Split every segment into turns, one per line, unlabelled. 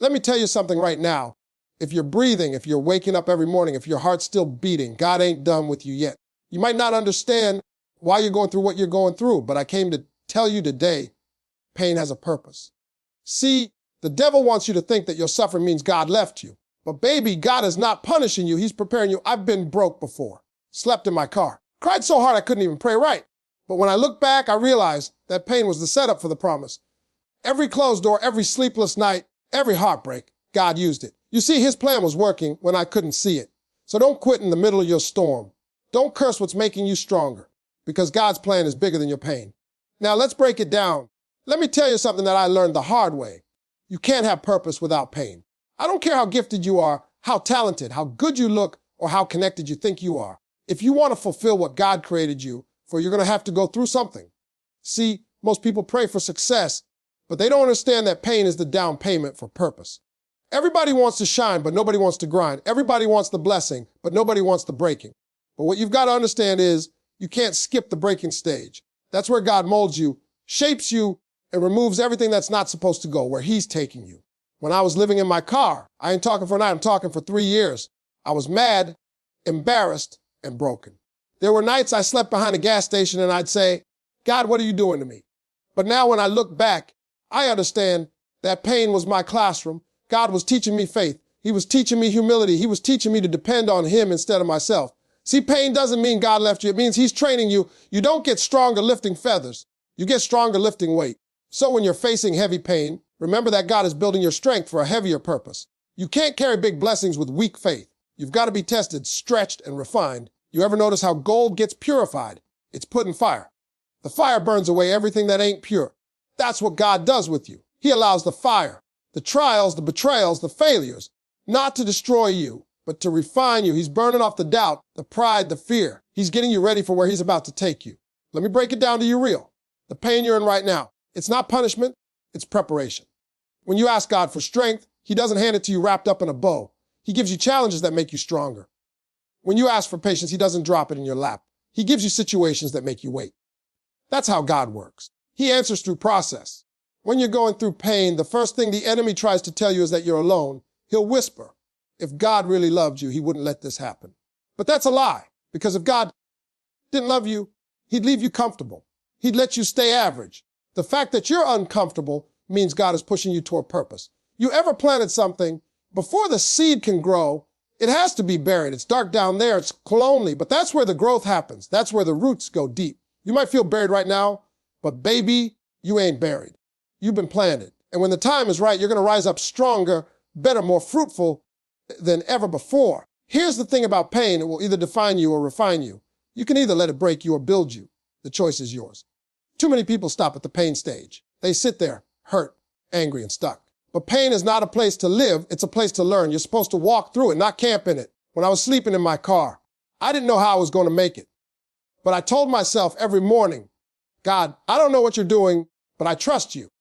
Let me tell you something right now. If you're breathing, if you're waking up every morning, if your heart's still beating, God ain't done with you yet. You might not understand why you're going through what you're going through, but I came to tell you today, pain has a purpose. See, the devil wants you to think that your suffering means God left you. But baby, God is not punishing you. He's preparing you. I've been broke before, slept in my car, cried so hard I couldn't even pray right. But when I look back, I realized that pain was the setup for the promise. Every closed door, every sleepless night, every heartbreak, God used it. You see, his plan was working when I couldn't see it. So don't quit in the middle of your storm. Don't curse what's making you stronger, because God's plan is bigger than your pain. Now let's break it down. Let me tell you something that I learned the hard way. You can't have purpose without pain. I don't care how gifted you are, how talented, how good you look, or how connected you think you are. If you want to fulfill what God created you for, you're going to have to go through something. See, most people pray for success, but they don't understand that pain is the down payment for purpose. Everybody wants to shine, but nobody wants to grind. Everybody wants the blessing, but nobody wants the breaking. But what you've got to understand is you can't skip the breaking stage. That's where God molds you, shapes you, and removes everything that's not supposed to go, where he's taking you. When I was living in my car, I ain't talking for a night, I'm talking for 3 years. I was mad, embarrassed, and broken. There were nights I slept behind a gas station and I'd say, God, what are you doing to me? But now when I look back, I understand that pain was my classroom. God was teaching me faith. He was teaching me humility. He was teaching me to depend on him instead of myself. See, pain doesn't mean God left you. It means he's training you. You don't get stronger lifting feathers. You get stronger lifting weight. So when you're facing heavy pain, remember that God is building your strength for a heavier purpose. You can't carry big blessings with weak faith. You've got to be tested, stretched, and refined. You ever notice how gold gets purified? It's put in fire. The fire burns away everything that ain't pure. That's what God does with you. He allows the fire, the trials, the betrayals, the failures, not to destroy you, but to refine you. He's burning off the doubt, the pride, the fear. He's getting you ready for where he's about to take you. Let me break it down to you real. The pain you're in right now, it's not punishment, it's preparation. When you ask God for strength, he doesn't hand it to you wrapped up in a bow. He gives you challenges that make you stronger. When you ask for patience, he doesn't drop it in your lap. He gives you situations that make you wait. That's how God works. He answers through process. When you're going through pain, the first thing the enemy tries to tell you is that you're alone. He'll whisper, if God really loved you, he wouldn't let this happen. But that's a lie, because if God didn't love you, he'd leave you comfortable. He'd let you stay average. The fact that you're uncomfortable means God is pushing you toward purpose. You ever planted something, before the seed can grow, it has to be buried. It's dark down there, it's lonely, but that's where the growth happens. That's where the roots go deep. You might feel buried right now, but baby, you ain't buried. You've been planted. And when the time is right, you're going to rise up stronger, better, more fruitful than ever before. Here's the thing about pain. It will either define you or refine you. You can either let it break you or build you. The choice is yours. Too many people stop at the pain stage. They sit there, hurt, angry, and stuck. But pain is not a place to live. It's a place to learn. You're supposed to walk through it, not camp in it. When I was sleeping in my car, I didn't know how I was going to make it. But I told myself every morning, God, I don't know what you're doing, but I trust you.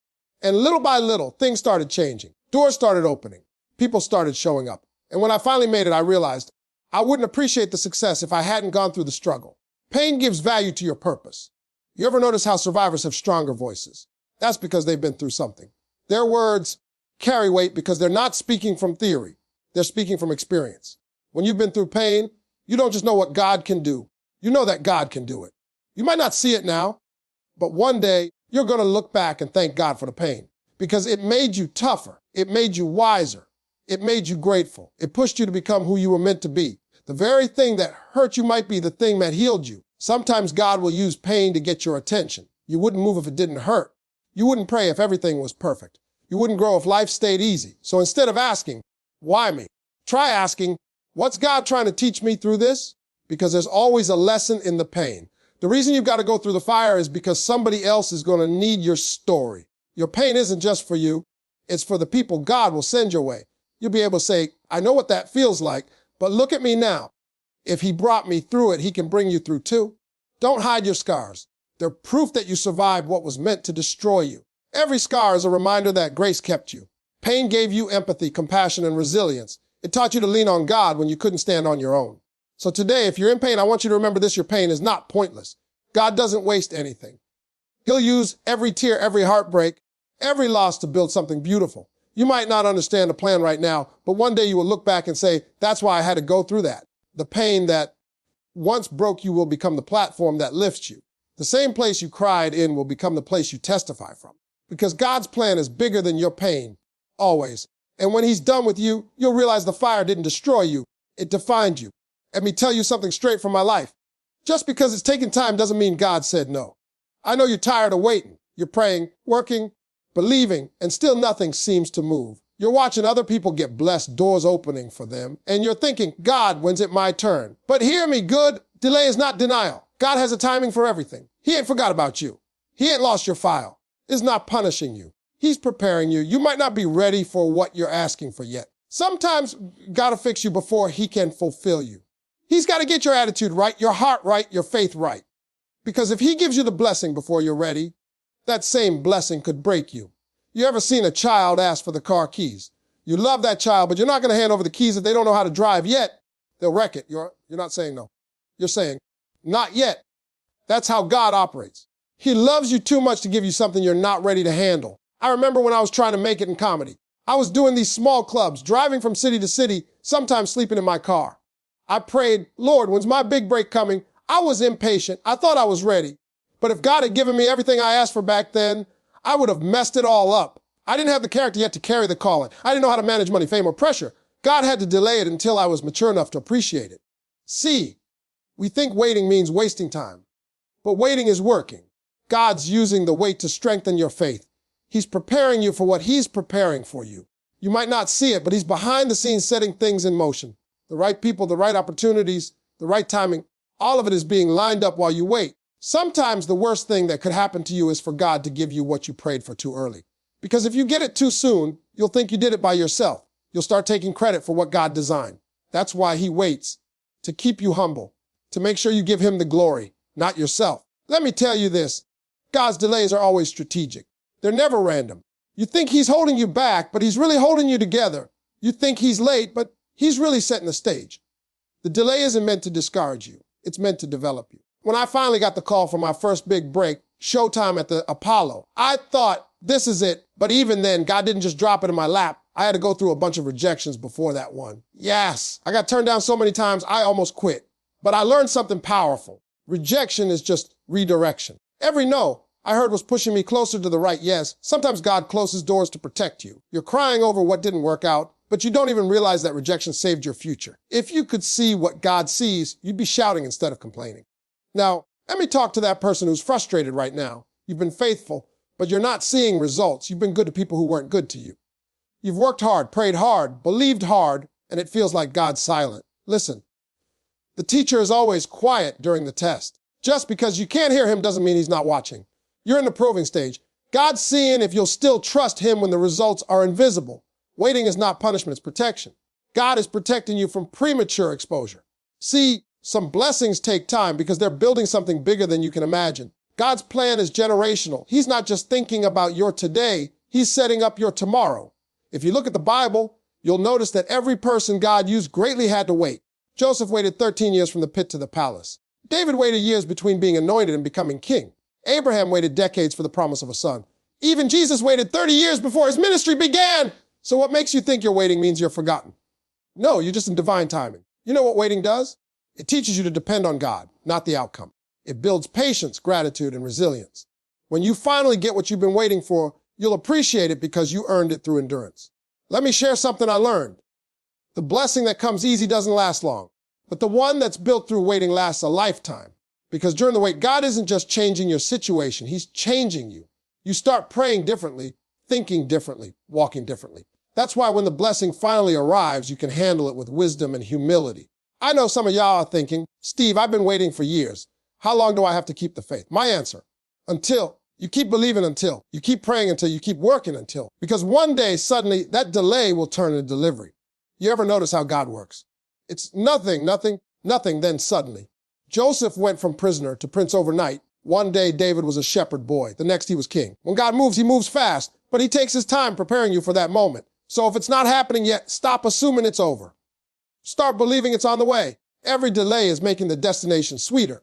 And little by little, things started changing. Doors started opening. People started showing up. And when I finally made it, I realized I wouldn't appreciate the success if I hadn't gone through the struggle. Pain gives value to your purpose. You ever notice how survivors have stronger voices? That's because they've been through something. Their words carry weight because they're not speaking from theory. They're speaking from experience. When you've been through pain, you don't just know what God can do. You know that God can do it. You might not see it now, but one day you're going to look back and thank God for the pain because it made you tougher. It made you wiser. It made you grateful. It pushed you to become who you were meant to be. The very thing that hurt you might be the thing that healed you. Sometimes God will use pain to get your attention. You wouldn't move if it didn't hurt. You wouldn't pray if everything was perfect. You wouldn't grow if life stayed easy. So instead of asking, why me? Try asking, what's God trying to teach me through this? Because there's always a lesson in the pain. The reason you've got to go through the fire is because somebody else is going to need your story. Your pain isn't just for you. It's for the people God will send your way. You'll be able to say, I know what that feels like, but look at me now. If he brought me through it, he can bring you through too. Don't hide your scars. They're proof that you survived what was meant to destroy you. Every scar is a reminder that grace kept you. Pain gave you empathy, compassion, and resilience. It taught you to lean on God when you couldn't stand on your own. So today, if you're in pain, I want you to remember this: your pain is not pointless. God doesn't waste anything. He'll use every tear, every heartbreak, every loss to build something beautiful. You might not understand the plan right now, but one day you will look back and say, that's why I had to go through that. The pain that once broke you will become the platform that lifts you. The same place you cried in will become the place you testify from. Because God's plan is bigger than your pain, always. And when he's done with you, you'll realize the fire didn't destroy you, it defined you. Let me tell you something straight from my life. Just because it's taking time doesn't mean God said no. I know you're tired of waiting. You're praying, working, believing, and still nothing seems to move. You're watching other people get blessed, doors opening for them, and you're thinking, God, when's it my turn? But hear me good, delay is not denial. God has a timing for everything. He ain't forgot about you. He ain't lost your file. Is not punishing you. He's preparing you. You might not be ready for what you're asking for yet. Sometimes gotta fix you before he can fulfill you. He's got to get your attitude right, your heart right, your faith right. Because if he gives you the blessing before you're ready, that same blessing could break you. You ever seen a child ask for the car keys? You love that child, but you're not going to hand over the keys if they don't know how to drive yet. They'll wreck it. You're not saying no. You're saying, not yet. That's how God operates. He loves you too much to give you something you're not ready to handle. I remember when I was trying to make it in comedy. I was doing these small clubs, driving from city to city, sometimes sleeping in my car. I prayed, Lord, when's my big break coming? I was impatient. I thought I was ready. But if God had given me everything I asked for back then, I would have messed it all up. I didn't have the character yet to carry the calling. I didn't know how to manage money, fame, or pressure. God had to delay it until I was mature enough to appreciate it. See, we think waiting means wasting time. But waiting is working. God's using the wait to strengthen your faith. He's preparing you for what he's preparing for you. You might not see it, but he's behind the scenes setting things in motion. The right people, the right opportunities, the right timing, all of it is being lined up while you wait. Sometimes the worst thing that could happen to you is for God to give you what you prayed for too early. Because if you get it too soon, you'll think you did it by yourself. You'll start taking credit for what God designed. That's why he waits, to keep you humble, to make sure you give him the glory, not yourself. Let me tell you this, God's delays are always strategic. They're never random. You think he's holding you back, but he's really holding you together. You think he's late, but he's really setting the stage. The delay isn't meant to discourage you. It's meant to develop you. When I finally got the call for my first big break, showtime at the Apollo, I thought, this is it. But even then, God didn't just drop it in my lap. I had to go through a bunch of rejections before that one. Yes, I got turned down so many times, I almost quit. But I learned something powerful. Rejection is just redirection. Every no I heard was pushing me closer to the right yes. Sometimes God closes doors to protect you. You're crying over what didn't work out, but you don't even realize that rejection saved your future. If you could see what God sees, you'd be shouting instead of complaining. Now, let me talk to that person who's frustrated right now. You've been faithful, but you're not seeing results. You've been good to people who weren't good to you. You've worked hard, prayed hard, believed hard, and it feels like God's silent. Listen, the teacher is always quiet during the test. Just because you can't hear him doesn't mean he's not watching. You're in the proving stage. God's seeing if you'll still trust him when the results are invisible. Waiting is not punishment, it's protection. God is protecting you from premature exposure. See, some blessings take time because they're building something bigger than you can imagine. God's plan is generational. He's not just thinking about your today, he's setting up your tomorrow. If you look at the Bible, you'll notice that every person God used greatly had to wait. Joseph waited 13 years from the pit to the palace. David waited years between being anointed and becoming king. Abraham waited decades for the promise of a son. Even Jesus waited 30 years before his ministry began. So what makes you think you're waiting means you're forgotten? No, you're just in divine timing. You know what waiting does? It teaches you to depend on God, not the outcome. It builds patience, gratitude, and resilience. When you finally get what you've been waiting for, you'll appreciate it because you earned it through endurance. Let me share something I learned. The blessing that comes easy doesn't last long, but the one that's built through waiting lasts a lifetime. Because during the wait, God isn't just changing your situation, he's changing you. You start praying differently, thinking differently, walking differently. That's why when the blessing finally arrives, you can handle it with wisdom and humility. I know some of y'all are thinking, Steve, I've been waiting for years. How long do I have to keep the faith? My answer, until. You keep believing until. You keep praying until. You keep working until. Because one day, suddenly, that delay will turn into delivery. You ever notice how God works? It's nothing, then suddenly. Joseph went from prisoner to prince overnight. One day, David was a shepherd boy. The next, he was king. When God moves, he moves fast, but he takes his time preparing you for that moment. So if it's not happening yet, stop assuming it's over. Start believing it's on the way. Every delay is making the destination sweeter.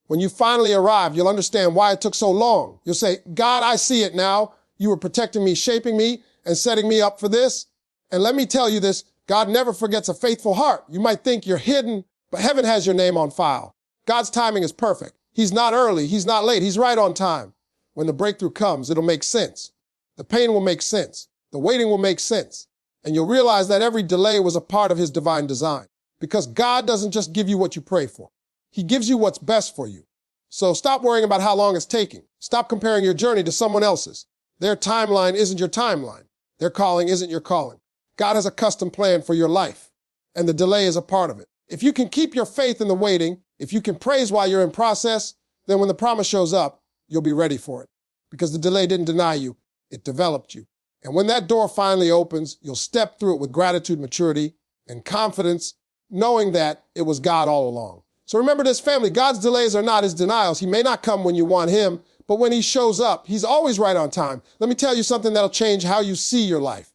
When you finally arrive, you'll understand why it took so long. You'll say, God, I see it now. You were protecting me, shaping me, and setting me up for this. And let me tell you this, God never forgets a faithful heart. You might think you're hidden, but heaven has your name on file. God's timing is perfect. He's not early, he's not late, he's right on time. When the breakthrough comes, it'll make sense. The pain will make sense. The waiting will make sense. And you'll realize that every delay was a part of his divine design. Because God doesn't just give you what you pray for. He gives you what's best for you. So stop worrying about how long it's taking. Stop comparing your journey to someone else's. Their timeline isn't your timeline. Their calling isn't your calling. God has a custom plan for your life, and the delay is a part of it. If you can keep your faith in the waiting, if you can praise while you're in process, then when the promise shows up, you'll be ready for it. Because the delay didn't deny you, it developed you. And when that door finally opens, you'll step through it with gratitude, maturity, and confidence, knowing that it was God all along. So remember this, family, God's delays are not his denials. He may not come when you want him, but when he shows up, he's always right on time. Let me tell you something that'll change how you see your life.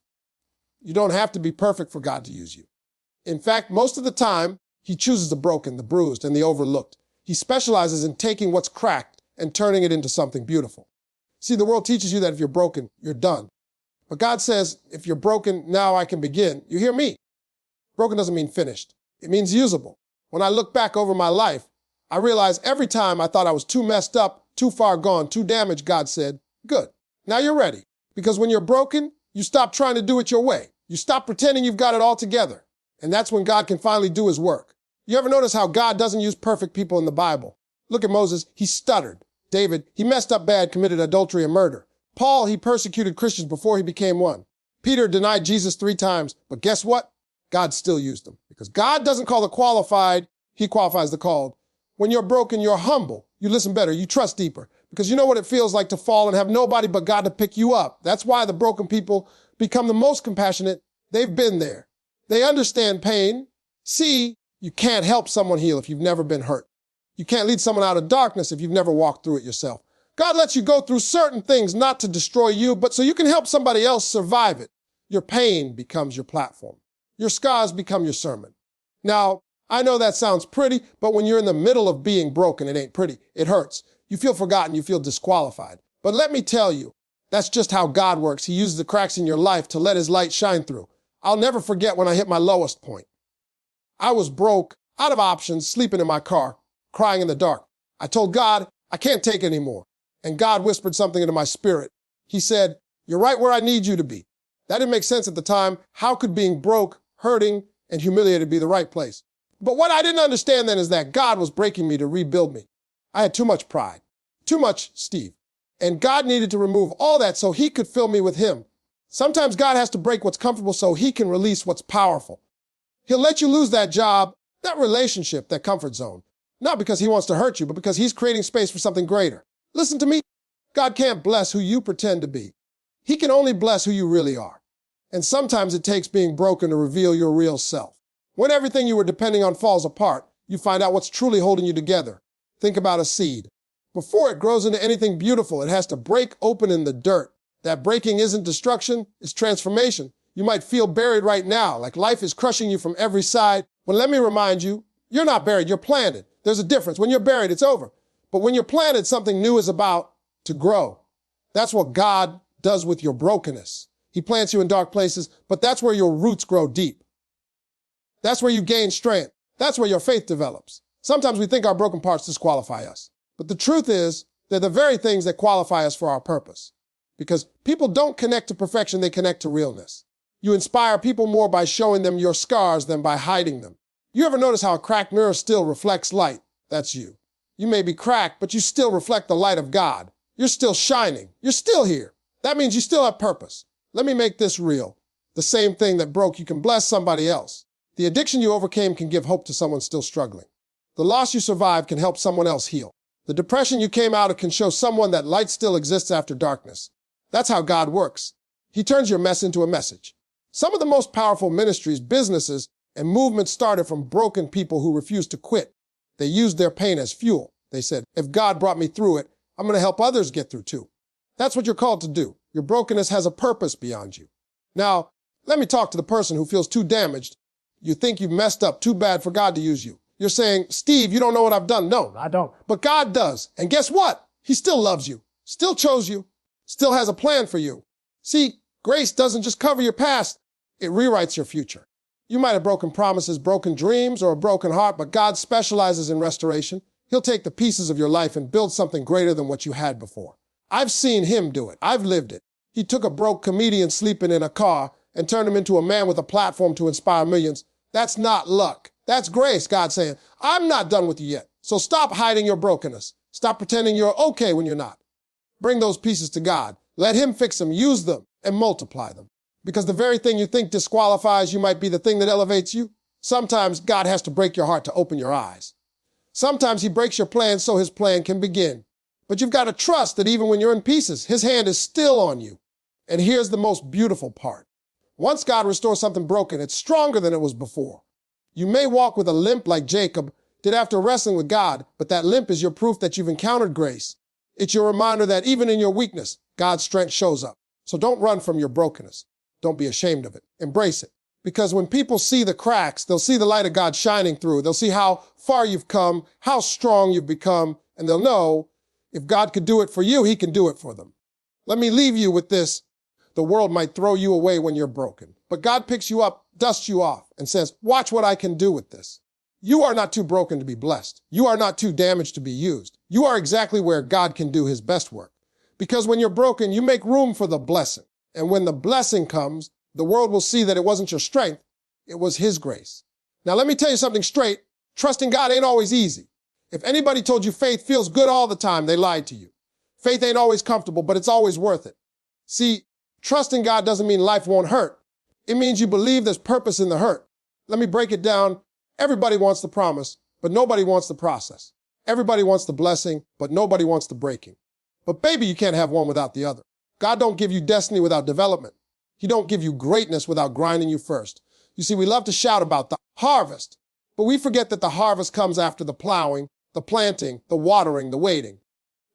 You don't have to be perfect for God to use you. In fact, most of the time, he chooses the broken, the bruised, and the overlooked. He specializes in taking what's cracked and turning it into something beautiful. See, the world teaches you that if you're broken, you're done. But God says, if you're broken, now I can begin. You hear me? Broken doesn't mean finished. It means usable. When I look back over my life, I realize every time I thought I was too messed up, too far gone, too damaged, God said, good, now you're ready. Because when you're broken, you stop trying to do it your way. You stop pretending you've got it all together. And that's when God can finally do his work. You ever notice how God doesn't use perfect people in the Bible? Look at Moses, he stuttered. David, he messed up bad, committed adultery and murder. Paul, he persecuted Christians before he became one. Peter denied Jesus 3 times, but guess what? God still used them. Because God doesn't call the qualified, he qualifies the called. When you're broken, you're humble. You listen better, you trust deeper. Because you know what it feels like to fall and have nobody but God to pick you up. That's why the broken people become the most compassionate. They've been there. They understand pain. See, you can't help someone heal if you've never been hurt. You can't lead someone out of darkness if you've never walked through it yourself. God lets you go through certain things not to destroy you, but so you can help somebody else survive it. Your pain becomes your platform. Your scars become your sermon. Now, I know that sounds pretty, but when you're in the middle of being broken, it ain't pretty. It hurts. You feel forgotten. You feel disqualified. But let me tell you, that's just how God works. He uses the cracks in your life to let his light shine through. I'll never forget when I hit my lowest point. I was broke, out of options, sleeping in my car, crying in the dark. I told God, I can't take it anymore. And God whispered something into my spirit. He said, you're right where I need you to be. That didn't make sense at the time. How could being broke, hurting, and humiliated be the right place? But what I didn't understand then is that God was breaking me to rebuild me. I had too much pride, too much Steve. And God needed to remove all that so he could fill me with him. Sometimes God has to break what's comfortable so he can release what's powerful. He'll let you lose that job, that relationship, that comfort zone. Not because he wants to hurt you, but because he's creating space for something greater. Listen to me. God can't bless who you pretend to be. He can only bless who you really are. And sometimes it takes being broken to reveal your real self. When everything you were depending on falls apart, you find out what's truly holding you together. Think about a seed. Before it grows into anything beautiful, it has to break open in the dirt. That breaking isn't destruction, it's transformation. You might feel buried right now, like life is crushing you from every side. Well, let me remind you, you're not buried, you're planted. There's a difference. When you're buried, it's over. But when you're planted, something new is about to grow. That's what God does with your brokenness. He plants you in dark places, but that's where your roots grow deep. That's where you gain strength. That's where your faith develops. Sometimes we think our broken parts disqualify us. But the truth is, they're the very things that qualify us for our purpose. Because people don't connect to perfection, they connect to realness. You inspire people more by showing them your scars than by hiding them. You ever notice how a cracked mirror still reflects light? That's you. You may be cracked, but you still reflect the light of God. You're still shining. You're still here. That means you still have purpose. Let me make this real. The same thing that broke, you can bless somebody else. The addiction you overcame can give hope to someone still struggling. The loss you survived can help someone else heal. The depression you came out of can show someone that light still exists after darkness. That's how God works. He turns your mess into a message. Some of the most powerful ministries, businesses, and movements started from broken people who refused to quit. They used their pain as fuel. They said, if God brought me through it, I'm going to help others get through too. That's what you're called to do. Your brokenness has a purpose beyond you. Now, let me talk to the person who feels too damaged. You think you've messed up too bad for God to use you. You're saying, Steve, you don't know what I've done. No, I don't. But God does. And guess what? He still loves you, still chose you, still has a plan for you. See, Grace doesn't just cover your past, it rewrites your future. You might have broken promises, broken dreams, or a broken heart, but God specializes in restoration. He'll take the pieces of your life and build something greater than what you had before. I've seen him do it. I've lived it. He took a broke comedian sleeping in a car and turned him into a man with a platform to inspire millions. That's not luck. That's grace, God saying, I'm not done with you yet. So stop hiding your brokenness. Stop pretending you're okay when you're not. Bring those pieces to God. Let him fix them, use them, and multiply them. Because the very thing you think disqualifies you might be the thing that elevates you. Sometimes God has to break your heart to open your eyes. Sometimes he breaks your plan so his plan can begin. But you've got to trust that even when you're in pieces, his hand is still on you. And here's the most beautiful part. Once God restores something broken, it's stronger than it was before. You may walk with a limp like Jacob did after wrestling with God, but that limp is your proof that you've encountered grace. It's your reminder that even in your weakness, God's strength shows up. So don't run from your brokenness. Don't be ashamed of it. Embrace it. Because when people see the cracks, they'll see the light of God shining through. They'll see how far you've come, how strong you've become, and they'll know if God could do it for you, he can do it for them. Let me leave you with this. The world might throw you away when you're broken, but God picks you up, dusts you off, and says, watch what I can do with this. You are not too broken to be blessed. You are not too damaged to be used. You are exactly where God can do his best work. Because when you're broken, you make room for the blessing. And when the blessing comes, the world will see that it wasn't your strength, it was his grace. Now let me tell you something straight. Trusting God ain't always easy. If anybody told you faith feels good all the time, they lied to you. Faith ain't always comfortable, but it's always worth it. See, trusting God doesn't mean life won't hurt. It means you believe there's purpose in the hurt. Let me break it down. Everybody wants the promise, but nobody wants the process. Everybody wants the blessing, but nobody wants the breaking. But baby, you can't have one without the other. God don't give you destiny without development. He don't give you greatness without grinding you first. You see, we love to shout about the harvest, but we forget that the harvest comes after the plowing, the planting, the watering, the waiting.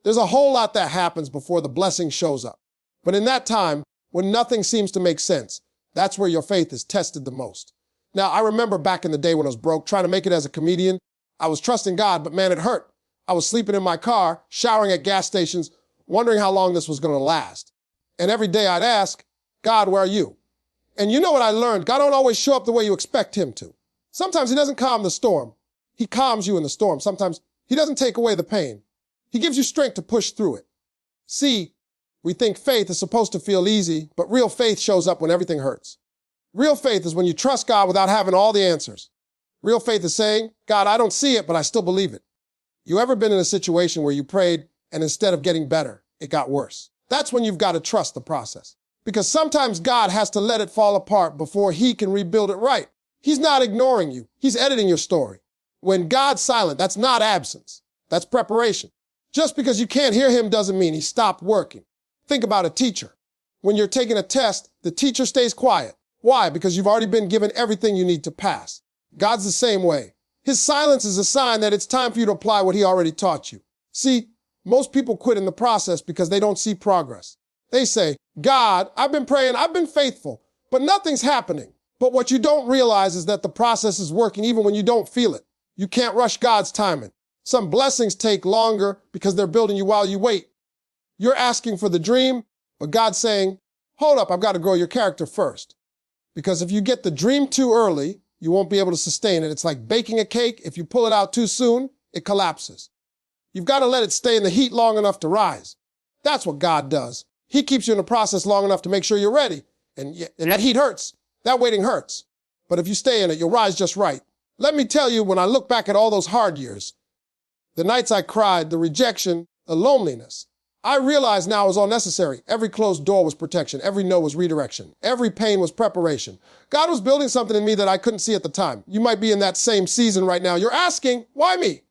There's a whole lot that happens before the blessing shows up. But in that time, when nothing seems to make sense, that's where your faith is tested the most. Now, I remember back in the day when I was broke, trying to make it as a comedian. I was trusting God, but man, it hurt. I was sleeping in my car, showering at gas stations, wondering how long this was going to last. And every day I'd ask, God, where are you? And you know what I learned? God don't always show up the way you expect him to. Sometimes he doesn't calm the storm. He calms you in the storm. Sometimes he doesn't take away the pain. He gives you strength to push through it. See, we think faith is supposed to feel easy, but real faith shows up when everything hurts. Real faith is when you trust God without having all the answers. Real faith is saying, God, I don't see it, but I still believe it. You ever been in a situation where you prayed and instead of getting better, it got worse? That's when you've got to trust the process. Because sometimes God has to let it fall apart before he can rebuild it right. He's not ignoring you. He's editing your story. When God's silent, that's not absence. That's preparation. Just because you can't hear him doesn't mean he stopped working. Think about a teacher. When you're taking a test, the teacher stays quiet. Why? Because you've already been given everything you need to pass. God's the same way. His silence is a sign that it's time for you to apply what he already taught you. See, most people quit in the process because they don't see progress. They say, God, I've been praying, I've been faithful, but nothing's happening. But what you don't realize is that the process is working even when you don't feel it. You can't rush God's timing. Some blessings take longer because they're building you while you wait. You're asking for the dream, but God's saying, hold up, I've got to grow your character first. Because if you get the dream too early, you won't be able to sustain it. It's like baking a cake. If you pull it out too soon, it collapses. You've got to let it stay in the heat long enough to rise. That's what God does. He keeps you in the process long enough to make sure you're ready. And that heat hurts. That waiting hurts. But if you stay in it, you'll rise just right. Let me tell you, when I look back at all those hard years, the nights I cried, the rejection, the loneliness, I realize now it was all necessary. Every closed door was protection. Every no was redirection. Every pain was preparation. God was building something in me that I couldn't see at the time. You might be in that same season right now. You're asking, why me?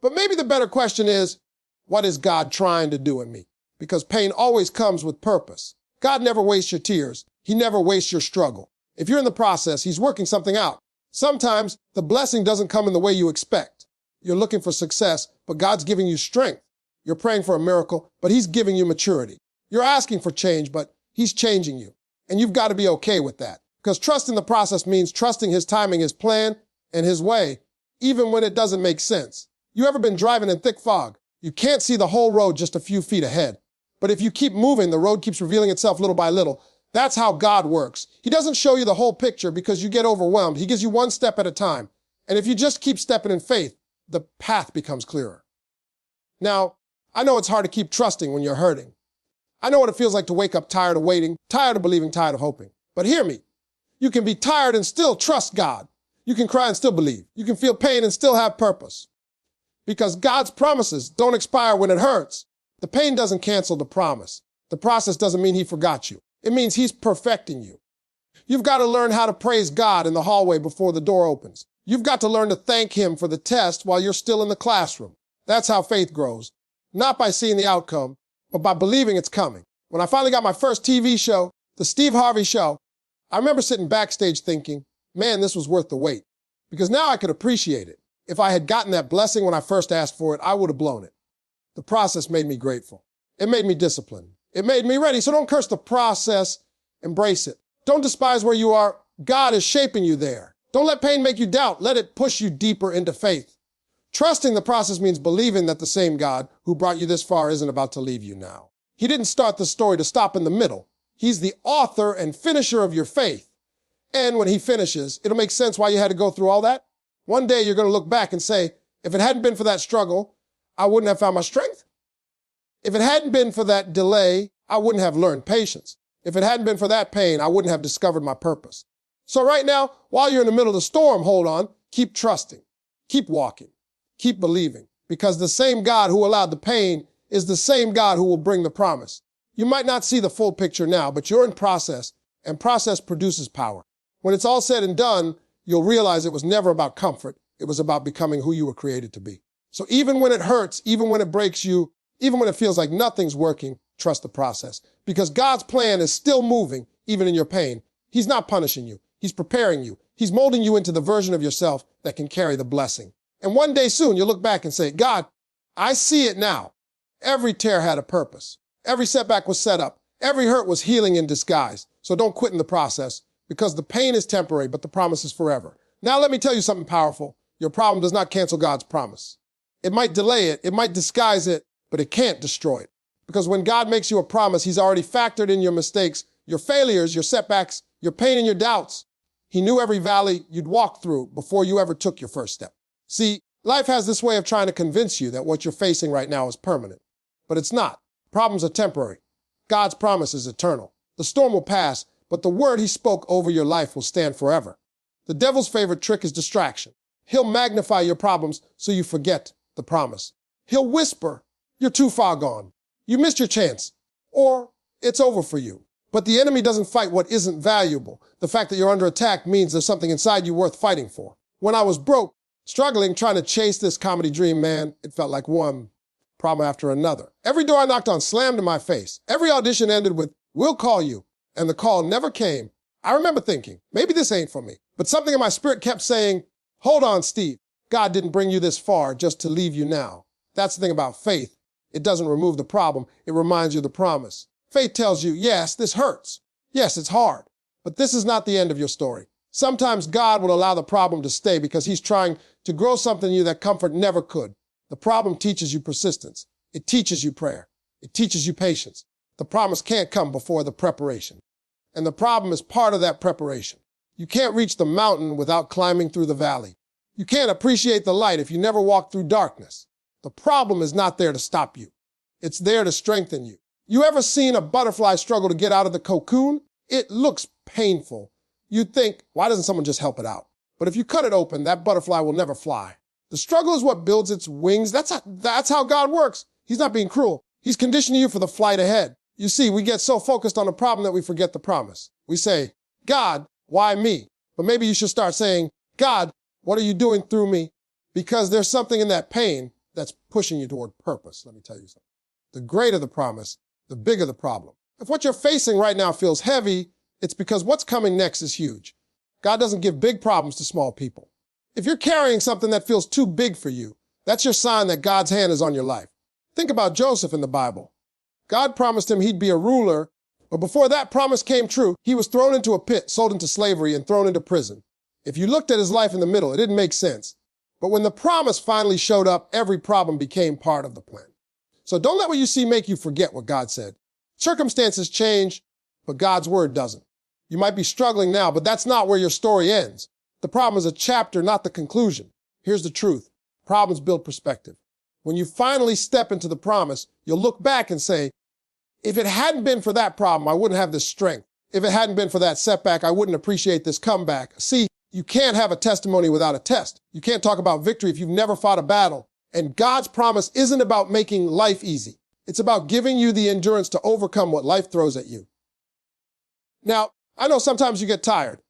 But maybe the better question is, what is God trying to do in me? Because pain always comes with purpose. God never wastes your tears. He never wastes your struggle. If you're in the process, he's working something out. Sometimes the blessing doesn't come in the way you expect. You're looking for success, but God's giving you strength. You're praying for a miracle, but he's giving you maturity. You're asking for change, but he's changing you. And you've got to be okay with that. Because trusting the process means trusting his timing, his plan, and his way, even when it doesn't make sense. You ever been driving in thick fog? You can't see the whole road just a few feet ahead. But if you keep moving, the road keeps revealing itself little by little. That's how God works. He doesn't show you the whole picture because you get overwhelmed. He gives you one step at a time. And if you just keep stepping in faith, the path becomes clearer. Now, I know it's hard to keep trusting when you're hurting. I know what it feels like to wake up tired of waiting, tired of believing, tired of hoping. But hear me. You can be tired and still trust God. You can cry and still believe. You can feel pain and still have purpose. Because God's promises don't expire when it hurts. The pain doesn't cancel the promise. The process doesn't mean He forgot you. It means He's perfecting you. You've got to learn how to praise God in the hallway before the door opens. You've got to learn to thank Him for the test while you're still in the classroom. That's how faith grows. Not by seeing the outcome, but by believing it's coming. When I finally got my first TV show, the Steve Harvey show, I remember sitting backstage thinking, man, this was worth the wait. Because now I could appreciate it. If I had gotten that blessing when I first asked for it, I would have blown it. The process made me grateful. It made me disciplined. It made me ready. So don't curse the process. Embrace it. Don't despise where you are. God is shaping you there. Don't let pain make you doubt. Let it push you deeper into faith. Trusting the process means believing that the same God who brought you this far isn't about to leave you now. He didn't start the story to stop in the middle. He's the author and finisher of your faith. And when He finishes, it'll make sense why you had to go through all that. One day you're going to look back and say, if it hadn't been for that struggle, I wouldn't have found my strength. If it hadn't been for that delay, I wouldn't have learned patience. If it hadn't been for that pain, I wouldn't have discovered my purpose. So right now, while you're in the middle of the storm, hold on, keep trusting, keep walking, keep believing, because the same God who allowed the pain is the same God who will bring the promise. You might not see the full picture now, but you're in process, and process produces power. When it's all said and done, you'll realize it was never about comfort. It was about becoming who you were created to be. So even when it hurts, even when it breaks you, even when it feels like nothing's working, trust the process. Because God's plan is still moving, even in your pain. He's not punishing you. He's preparing you. He's molding you into the version of yourself that can carry the blessing. And one day soon, you'll look back and say, God, I see it now. Every tear had a purpose. Every setback was set up. Every hurt was healing in disguise. So don't quit in the process, because the pain is temporary, but the promise is forever. Now let me tell you something powerful. Your problem does not cancel God's promise. It might delay it, it might disguise it, but it can't destroy it. Because when God makes you a promise, He's already factored in your mistakes, your failures, your setbacks, your pain and your doubts. He knew every valley you'd walk through before you ever took your first step. See, life has this way of trying to convince you that what you're facing right now is permanent. But it's not. Problems are temporary. God's promise is eternal. The storm will pass, but the word He spoke over your life will stand forever. The devil's favorite trick is distraction. He'll magnify your problems so you forget the promise. He'll whisper, you're too far gone. You missed your chance. Or it's over for you. But the enemy doesn't fight what isn't valuable. The fact that you're under attack means there's something inside you worth fighting for. When I was broke, struggling, trying to chase this comedy dream, man, it felt like one problem after another. Every door I knocked on slammed in my face. Every audition ended with, we'll call you. And the call never came. I remember thinking, maybe this ain't for me. But something in my spirit kept saying, hold on, Steve. God didn't bring you this far just to leave you now. That's the thing about faith. It doesn't remove the problem. It reminds you of the promise. Faith tells you, yes, this hurts. Yes, it's hard. But this is not the end of your story. Sometimes God will allow the problem to stay because He's trying to grow something in you that comfort never could. The problem teaches you persistence. It teaches you prayer. It teaches you patience. The promise can't come before the preparation. And the problem is part of that preparation. You can't reach the mountain without climbing through the valley. You can't appreciate the light if you never walk through darkness. The problem is not there to stop you. It's there to strengthen you. You ever seen a butterfly struggle to get out of the cocoon? It looks painful. You'd think, why doesn't someone just help it out? But if you cut it open, that butterfly will never fly. The struggle is what builds its wings. That's how God works. He's not being cruel. He's conditioning you for the flight ahead. You see, we get so focused on the problem that we forget the promise. We say, God, why me? But maybe you should start saying, God, what are you doing through me? Because there's something in that pain that's pushing you toward purpose. Let me tell you something. The greater the promise, the bigger the problem. If what you're facing right now feels heavy, it's because what's coming next is huge. God doesn't give big problems to small people. If you're carrying something that feels too big for you, that's your sign that God's hand is on your life. Think about Joseph in the Bible. God promised him he'd be a ruler, but before that promise came true, he was thrown into a pit, sold into slavery, and thrown into prison. If you looked at his life in the middle, it didn't make sense. But when the promise finally showed up, every problem became part of the plan. So don't let what you see make you forget what God said. Circumstances change, but God's word doesn't. You might be struggling now, but that's not where your story ends. The problem is a chapter, not the conclusion. Here's the truth. Problems build perspective. When you finally step into the promise, you'll look back and say, if it hadn't been for that problem, I wouldn't have this strength. If it hadn't been for that setback, I wouldn't appreciate this comeback. See, you can't have a testimony without a test. You can't talk about victory if you've never fought a battle. And God's promise isn't about making life easy. It's about giving you the endurance to overcome what life throws at you. Now, I know sometimes you get tired.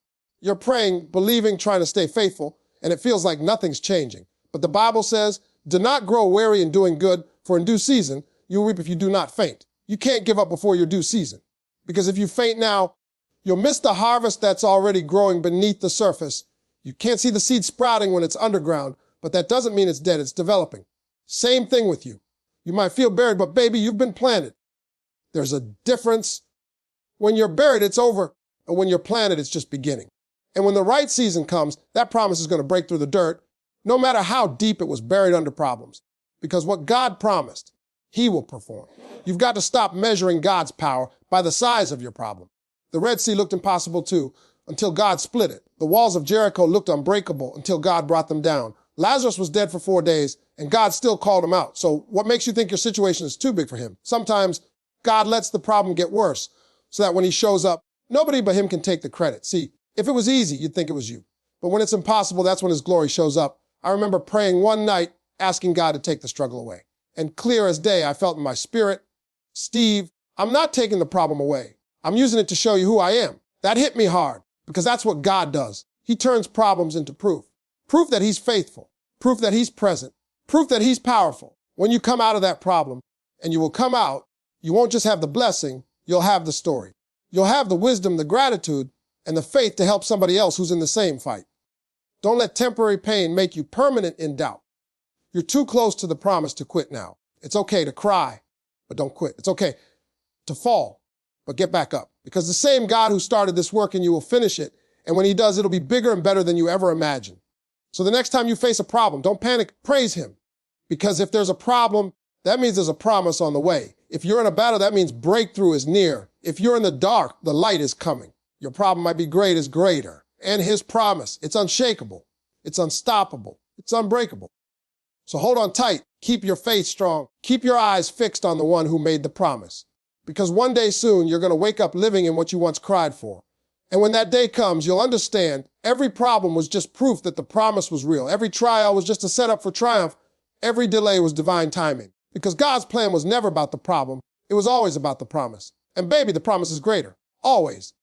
You're praying, believing, trying to stay faithful, and it feels like nothing's changing. But the Bible says, do not grow weary in doing good, for in due season, you'll reap if you do not faint. You can't give up before your due season. Because if you faint now, you'll miss the harvest that's already growing beneath the surface. You can't see the seed sprouting when it's underground, but that doesn't mean it's dead, it's developing. Same thing with you. You might feel buried, but baby, you've been planted. There's a difference. When you're buried, it's over, and when you're planted, it's just beginning. And when the right season comes, that promise is going to break through the dirt, no matter how deep it was buried under problems. Because what God promised, He will perform. You've got to stop measuring God's power by the size of your problem. The Red Sea looked impossible too, until God split it. The walls of Jericho looked unbreakable until God brought them down. Lazarus was dead for 4 days, and God still called him out. So what makes you think your situation is too big for Him? Sometimes God lets the problem get worse so that when He shows up, nobody but Him can take the credit. See, if it was easy, you'd think it was you. But when it's impossible, that's when His glory shows up. I remember praying one night, asking God to take the struggle away. And clear as day, I felt in my spirit, Steve, I'm not taking the problem away. I'm using it to show you who I am. That hit me hard, because that's what God does. He turns problems into proof. Proof that He's faithful. Proof that He's present. Proof that He's powerful. When you come out of that problem, and you will come out, you won't just have the blessing, you'll have the story. You'll have the wisdom, the gratitude, and the faith to help somebody else who's in the same fight. Don't let temporary pain make you permanent in doubt. You're too close to the promise to quit now. It's okay to cry, but don't quit. It's okay to fall, but get back up. Because the same God who started this work in you will finish it, and when He does, it'll be bigger and better than you ever imagined. So the next time you face a problem, don't panic, praise Him. Because if there's a problem, that means there's a promise on the way. If you're in a battle, that means breakthrough is near. If you're in the dark, the light is coming. Your problem might be great, is greater. And His promise, it's unshakable, it's unstoppable, it's unbreakable. So hold on tight, keep your faith strong, keep your eyes fixed on the one who made the promise. Because one day soon, you're going to wake up living in what you once cried for. And when that day comes, you'll understand every problem was just proof that the promise was real. Every trial was just a setup for triumph. Every delay was divine timing. Because God's plan was never about the problem. It was always about the promise. And baby, the promise is greater. Always.